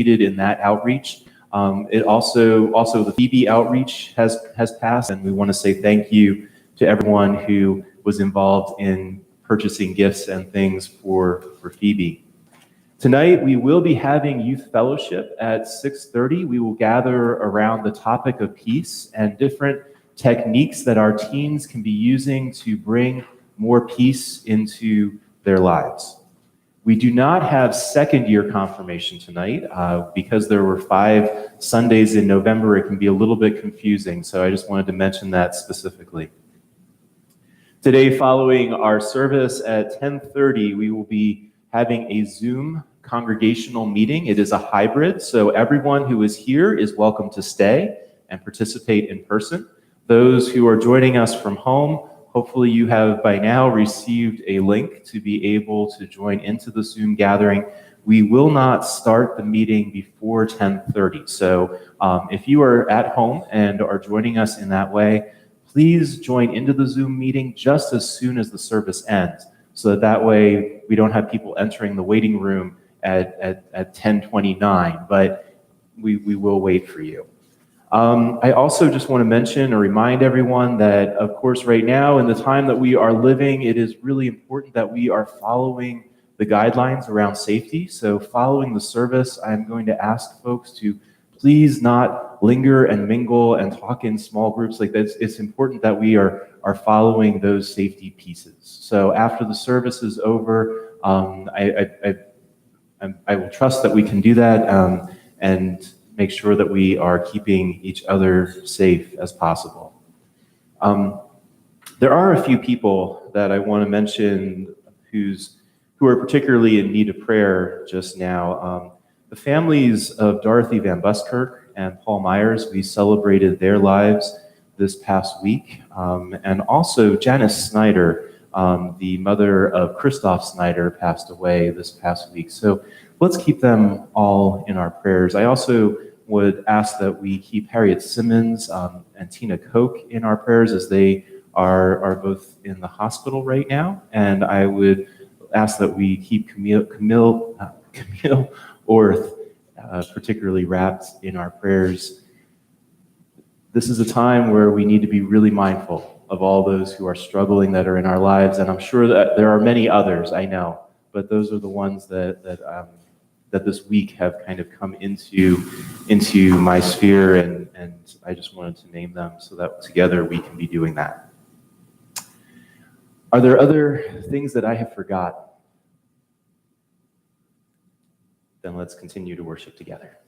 in that outreach. It also the Phoebe outreach has passed, and we want to say thank you to everyone who was involved in purchasing gifts and things for Phoebe. Tonight, we will be having youth fellowship at 6:30. We will gather around the topic of peace and different techniques that our teens can be using to bring more peace into their lives. We do not have second-year confirmation tonight. Because there were 5 Sundays in November, it can be a little bit confusing, so I just wanted to mention that specifically. Today, following our service at 10:30, we will be having a Zoom congregational meeting. It is a hybrid, so everyone who is here is welcome to stay and participate in person. Those who are joining us from home, hopefully you have by now received a link to be able to join into the Zoom gathering. We will not start the meeting before 10:30. So if you are at home and are joining us in that way, please join into the Zoom meeting just as soon as the service ends, so that way we don't have people entering the waiting room at 10:29, but we will wait for you. I also just want to mention or remind everyone that, of course, right now in the time that we are living, it is really important that we are following the guidelines around safety. So following the service, I'm going to ask folks to please not linger and mingle and talk in small groups like this. It's important that we are following those safety pieces. So after the service is over, I will trust that we can do that and make sure that we are keeping each other safe as possible. There are a few people that I want to mention who are particularly in need of prayer just now. The families of Dorothy Van Buskirk and Paul Myers, we celebrated their lives this past week. And also Janice Snyder, the mother of Christoph Snyder, passed away this past week. So let's keep them all in our prayers. I also would ask that we keep Harriet Simmons and Tina Koch in our prayers, as they are both in the hospital right now. And I would ask that we keep Camille Orth particularly wrapped in our prayers. This is a time where we need to be really mindful of all those who are struggling that are in our lives, and I'm sure that there are many others, I know, but those are the ones that this week have kind of come into my sphere, and I just wanted to name them so that together we can be doing that. Are there other things that I have forgot? Then let's continue to worship together.